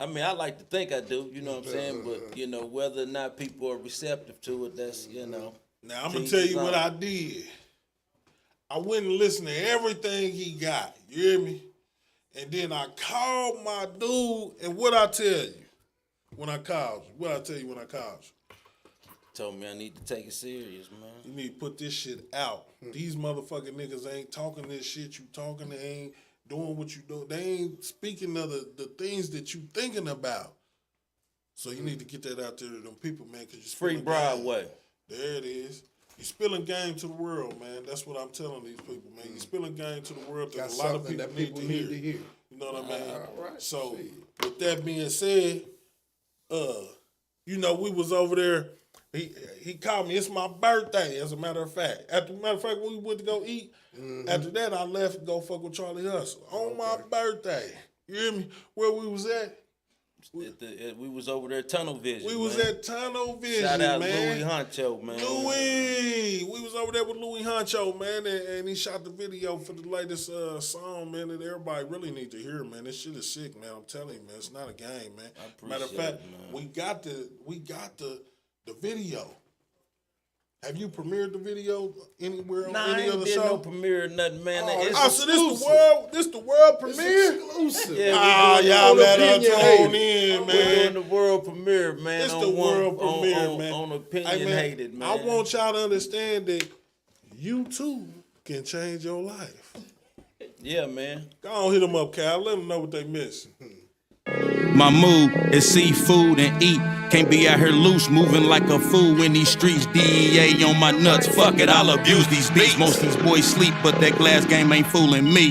I mean, I like to think I do, you know what I'm saying? But, you know, whether or not people are receptive to it, that's, you know. Now, I'm going to to tell each you his what own. I did. I went and listened to everything he got. You hear me? And then I called my dude, and what I tell you when I called you? What I tell you when I called you? Told me I need to take it serious, man. You need to put this shit out. These motherfucking niggas ain't talking this shit you talking. They ain't doing what you do. They ain't speaking of the things that you thinking about. So you need to get that out there to them people, man, because you're Free spilling Broadway. game. There it is. You're spilling game to the world, man. That's what I'm telling these people, man. You're spilling game to the world that Got a lot of something people, that people need to hear. You know what I mean? All right. So Shit. with that being said, you know, we was over there. He called me. It's my birthday, as a matter of fact. When we went to go eat, after that I left to go fuck with Charlie Hustle on my birthday. You hear me? Where we was at? We was over there at Tunnel Vision. We was man. at Tunnel Vision, Shout out man. Louis Honcho, man. Louis, we was over there with Louis Honcho, man, and he shot the video for the latest song, man, that everybody really need to hear, man. This shit is sick, man. I'm telling you, man, it's not a game, man. Matter of appreciate fact, it, man. we got the video. Have you premiered the video anywhere on Nah, I any ain't other did show? no premiere or nothing, man. Oh, It's Oh, so this the world premiere? Exclusive. Yeah, Ah, we y'all doing better opinionated. tune in, We're doing man. the world premiere, man. It's on the world on- premiere, on, man. On opinion Hey, man, hated, man. I want y'all to understand that you too can change your life. Yeah, man. Go on, hit them up, Cal. Let them know what they missing. My mood is seafood and eat. Can't be out here loose, moving like a fool in these streets. DEA on my nuts, fuck it, I'll abuse these beats. Most of these boys sleep, but that glass game ain't fooling me.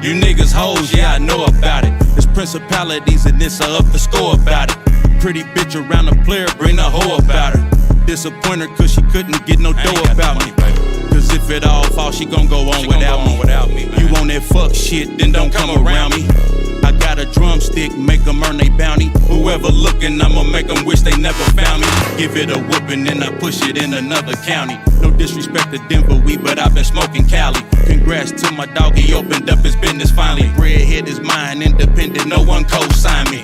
You niggas hoes, yeah, I know about it. It's principalities and it's a up the score about it. Pretty bitch around the player, bring the hoe about her. Disappoint her cause she couldn't get no dough about me. Cause if it all falls, she gon' go on without me. You want that fuck shit, then don't come around me. I got a drumstick, make them earn they bounty. Whoever looking, I'ma make them wish they never found me. Give it a whooping, then I push it in another county. No disrespect to Denver weed, but I've been smoking Cali. Congrats to my dog, he opened up his business finally. Breadhead is mine, independent, no one co-sign me.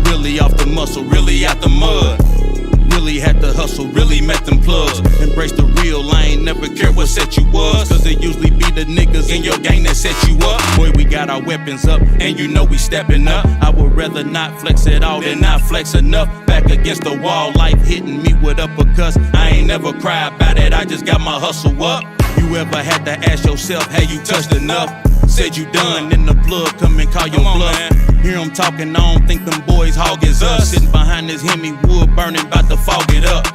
Really off the muscle, really out the mud. Really had to hustle. hustle, really met them plugs. Embrace the real, I ain't never care what set you was. Cause it usually be the niggas in your gang that set you up. Boy, we got our weapons up, and you know we stepping up. I would rather not flex at all than not flex enough. Back against the wall, life hitting me with uppercuts. I ain't never cried about it, I just got my hustle up. You ever had to ask yourself, have you touched enough? Said you done, then the plug come and call your bluff. Hear them talking, I don't think them boys hog is us. Sitting behind this Hemi, wood burning, bout to fog it up.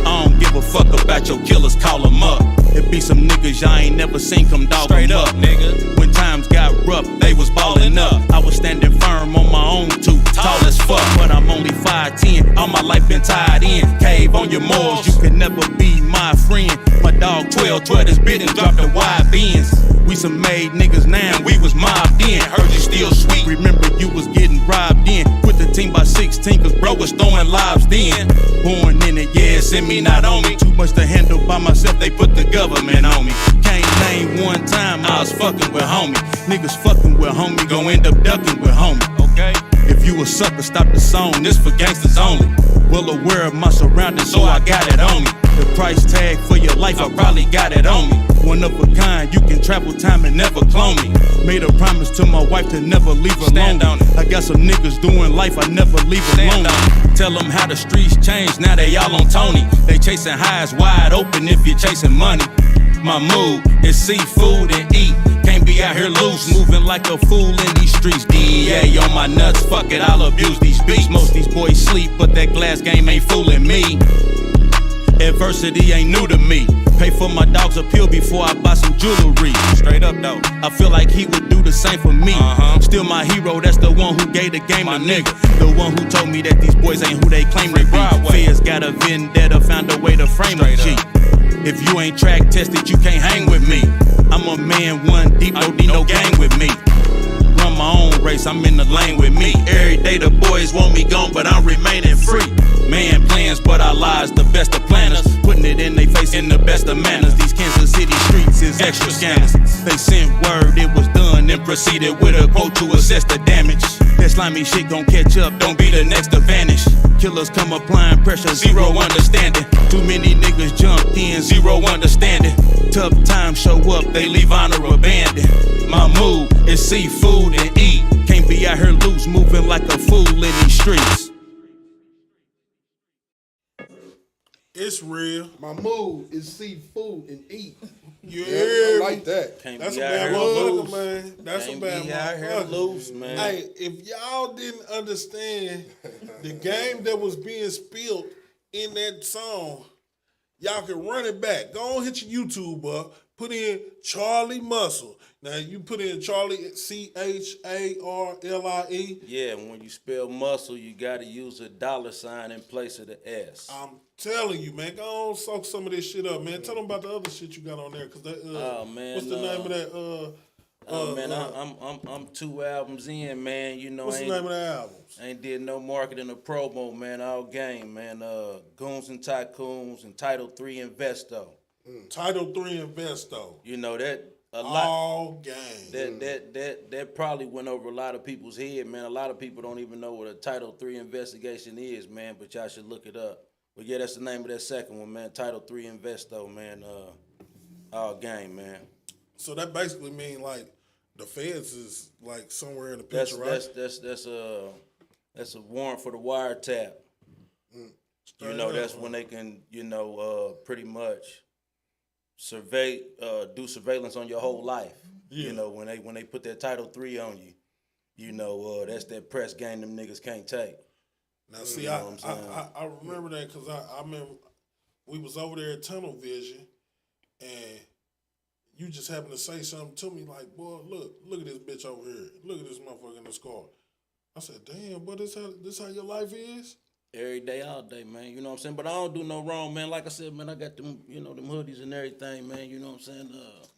I don't give a fuck about your killers, call them up. It be some niggas y'all ain't never seen come dog straight up, nigga. When times got rough, they was ballin' up. I was standing firm on my own two, tall as fuck, but I'm only 5'10". All my life been tied in. Cave on your morals, you can never be my friend. My dog 12 this bit and dropped the wide bins. We some made niggas now, we was mobbed in. Heard you still sweet, remember you was getting robbed in. Quit the team by 16, cause bro was throwing lives then. Born in it, yeah, send me not on me. Too much to handle by myself, they put the government on me. Can't name one time I was fucking with homie. Niggas fucking with homie, gon' end up ducking with homie, okay? If you a sucker, stop the song, this for gangsters only. Well aware of my surroundings, so I got it on me. The price tag for your life, I probably got it on me. One of a kind, you can travel time and never clone me. Made a promise to my wife to never leave her alone. I got some niggas doing life, I never leave alone. Tell them how the streets changed, now they all on Tony. They chasing highs wide open if you're chasing money. My mood is seafood and eat. Can't be out here loose, moving like a fool in these streets. DEA on my nuts, fuck it, I'll abuse these beats. Most these boys sleep, but that glass game ain't fooling me. Adversity ain't new to me. Pay for my dog's a pill before I buy some jewelry. Straight up though, I feel like he would do the same for me. Still my hero, that's the one who gave the game my nigga. The one who told me that these boys ain't who they claim to be. Fears got a vendetta, found a way to frame a G. If you ain't track tested, you can't hang with me. I'm a man, one deep, no D, no gang with me. Run my own race, I'm in the lane with me. Every day the boys want me gone, but I'm remaining free. Man plans, but our lives the best of planners. Putting it in they face in the best of manners. These Kansas City streets is extra scanners. They sent word it was done and proceeded with a quote to assess the damage. That slimy shit gon' catch up, don't be the next to vanish. Killers come applying pressure, zero understanding. Too many niggas jumped in, zero understanding. Tough times show up, they leave honor abandoned. My mood is seafood and eat. Can't be out here loose, moving like a fool in these streets. It's real. My mood is seafood and eat. You Yeah, hear I me? like that. Can't That's a be out bad here motherfucker, loose. man. That's a Can't bad be out here motherfucker. loose, man. Hey, if y'all didn't understand the game that was being spilled in that song, y'all can run it back. Go on, hit your YouTube up. Put in Charlie Muscle. Now you put in Charlie CHARLIE. Yeah, when you spell muscle, you gotta use a $ in place of the S. I'm telling you, man. Go on, soak some of this shit up, man. Tell them about the other shit you got on there, cause that. Oh, man, what's the name of that? Man, I'm 2 albums in, man. You know, What's the name of the albums? ain't did no marketing or promo, man. All game, man. Goons and Tycoons and Title 3 Investo. Title 3 Investo. You know that a lot. All game. That probably went over a lot of people's head, man. A lot of people don't even know what a Title 3 investigation is, man. But y'all should look it up. But yeah, that's the name of that second one, man. Title 3 Investo, man. All game, man. So that basically mean like the feds is like somewhere in the picture, right? That's a warrant for the wiretap. You know, that's when they can, pretty much do surveillance on your whole life. Yeah. You know, when they put that Title 3 on you, that's that press game them niggas can't take. Now, see, I remember that because I remember we was over there at Tunnel Vision, and you just happened to say something to me like, boy, look at this bitch over here. Look at this motherfucker in the car. I said, damn, boy, this how your life is? Every day, all day, man. You know what I'm saying? But I don't do no wrong, man. Like I said, man, I got them, them hoodies and everything, man. You know what I'm saying?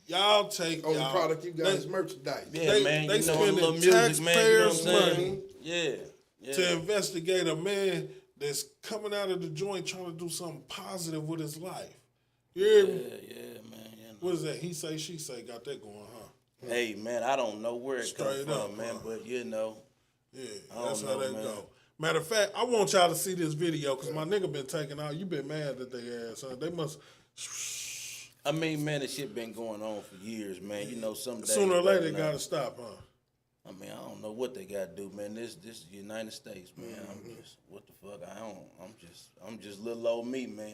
Y'all take Only y'all, product you got is merchandise. Yeah, man. They you know, a spending little music, man. You know what I'm taxpayers' saying? money Yeah. to investigate a man that's coming out of the joint trying to do something positive with his life. You hear me? Yeah, man. What is that? He say, she say, got that going, huh? Hey, man, I don't know where it comes Straight from, up, man, huh? but Yeah, that's how that go. Matter of fact, I want y'all to see this video because my nigga been taking out. You been mad at their ass, huh? They must. I mean, man, this shit been going on for years, man. You know, some days Sooner or later, it better gotta not. stop, huh? I mean, I don't know what they gotta do, man. This is the United States, man. I'm just what the fuck. I'm just little old me, man.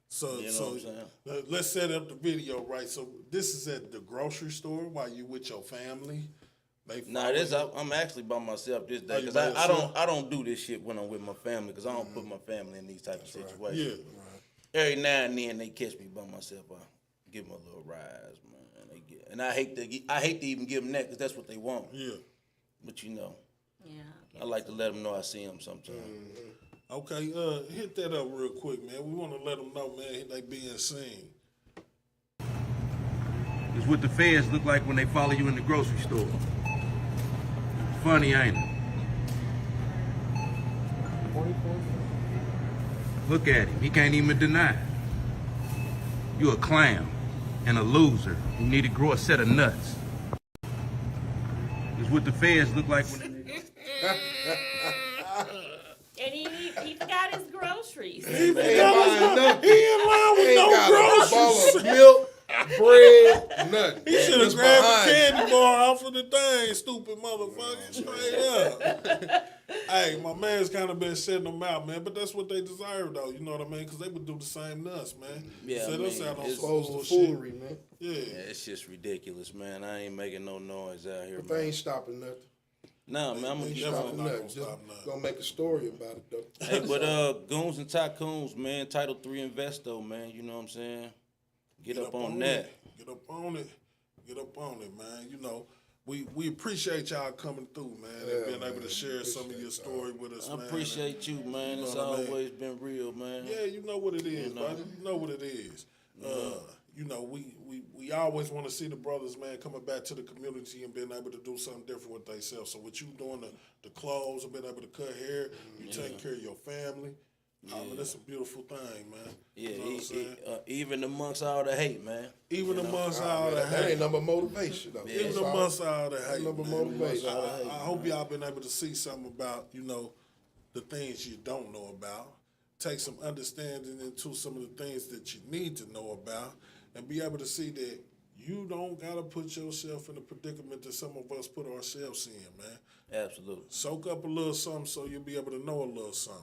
So, You know so what I'm saying? let's set up the video right. So this is at the grocery store while you with your family. They Nah, I'm actually by myself this day you because by yourself? I don't do this shit when I'm with my family because I don't put my family in these type of situations. Yeah. Every now and then they catch me by myself. I give them a little rise, man. And I hate to even give them that because that's what they want. Yeah. But you know, Yeah. I like to let them know I see them sometimes. Okay, hit that up real quick, man. We want to let them know, man, they being seen. It's what the feds look like when they follow you in the grocery store. Funny, ain't it? Look at him. He can't even deny it. You a clown and a loser. You need to grow a set of nuts. It's what the feds look like when they... And he forgot his groceries. He Ain't buying nothing. in line with Ain't no got a ball groceries. of milk, bread, nothing. He should have Just grabbed behind the you. candy bar off of the thing, stupid motherfucker, straight up. Hey, my man's kind of been setting them out, man, but that's what they deserve, though. You know what I mean? Because they would do the same to us, man. Yeah, Set I us mean, out on it's some Close to bullshit. foolery, man. Yeah. Yeah, it's just ridiculous, man. I ain't making no noise out here, But they man. ain't stopping nothing. Nah, man, I'm gonna They keep ain't definitely on. stopping not nothing. gonna Just stop nothing. gonna make a story about it, though. Hey, but Goons and Tycoons, man, Title 3 Investo, man, you know what I'm saying? Get up on that. it. Get up on it. Get up on it, man. You know, we appreciate y'all coming through, man, and Yeah, being able man. to share some of your Appreciate story with us, I man. appreciate you, man. know It's what I mean? always been real, man. Yeah, you know what it is, buddy. You know what it is. You know, we always want to see the brothers, man, coming back to the community and being able to do something different with themselves. So with you doing the clothes and being able to cut hair, you taking care of your family. Man, that's a beautiful thing, man. Yeah, You know what I'm saying? even amongst all the hate, man. Even amongst all the That hate. ain't number motivation, though. Even That's all. amongst all the hate, Number man. motivation. I hope y'all been able to see something about, you know, the things you don't know about. Take some understanding into some of the things that you need to know about and be able to see that you don't got to put yourself in the predicament that some of us put ourselves in, man. Absolutely. Soak up a little something so you'll be able to know a little something.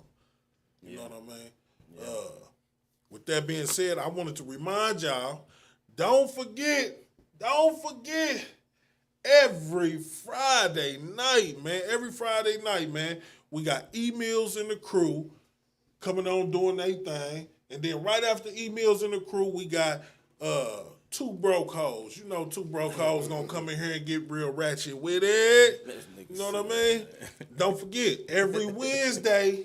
You know what I mean? With that being said, I wanted to remind y'all, don't forget, every Friday night, man, we got emails in the crew coming on doing their thing. And then right after emails in the crew, we got two broke hoes. You know, two broke hoes gonna come in here and get real ratchet with it. You know what I mean? Don't forget, every Wednesday,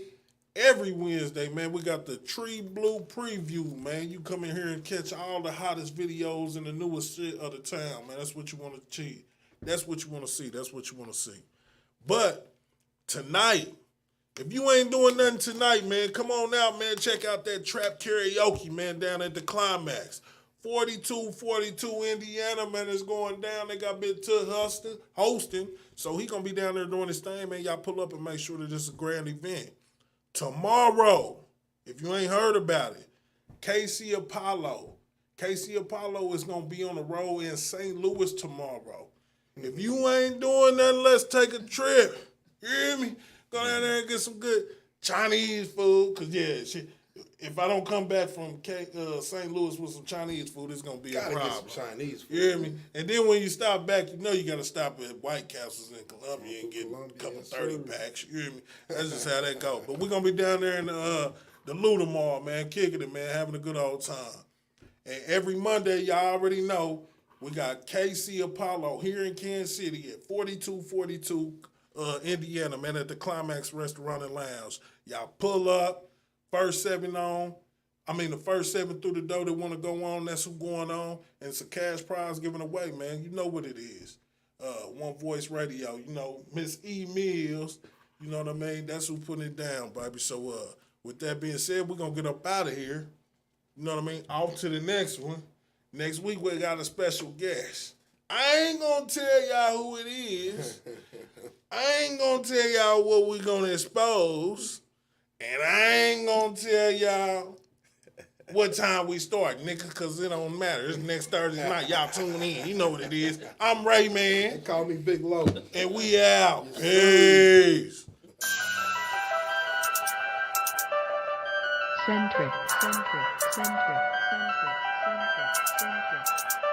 man, we got the Tree Blue preview, man. You come in here and catch all the hottest videos and the newest shit of the town, man. That's what you want to achieve. That's what you want to see. That's what you want to see. But tonight, if you ain't doing nothing tonight, man, come on out, man. Check out that trap karaoke, man, down at the Climax. 4242 Indiana, man, is going down. They got Big Tut hosting. So he going to be down there doing his thing, man. Y'all pull up and make sure that it's a grand event. Tomorrow, if you ain't heard about it, KC Apollo is going to be on the road in St. Louis tomorrow. If you ain't doing nothing, let's take a trip. You hear me? Go down there and get some good Chinese food. Because, yeah, shit, if I don't come back from St. Louis with some Chinese food, it's going to be Gotta a get problem. some Chinese food. You hear me? And then when you stop back, you know you got to stop at White Castles in Columbia and get a couple yes, 30 sir. packs. You hear me? That's just how that go. But we're going to be down there in the Lou tomorrow, man, kicking it, man, having a good old time. And every Monday, y'all already know, we got KC Apollo here in Kansas City at 4242 Indiana, man, at the Climax Restaurant and Lounge. Y'all pull up, the first seven through the door that want to go on, that's who going on. And it's a cash prize given away, man. You know what it is. One Voice Radio, you know, Miss E. Mills, you know what I mean? That's who putting it down, baby. So with that being said, we're going to get up out of here. You know what I mean? Off to the next one. Next week, we got a special guest. I ain't going to tell y'all who it is. I ain't gonna tell y'all what we gonna expose, and I ain't gonna tell y'all what time we start, nigga, because it don't matter. It's next Thursday night. Y'all tune in. You know what it is. I'm Ray, They man, call me Big Low. and we out. Peace. Centric, centric, centric, centric, centric, centric.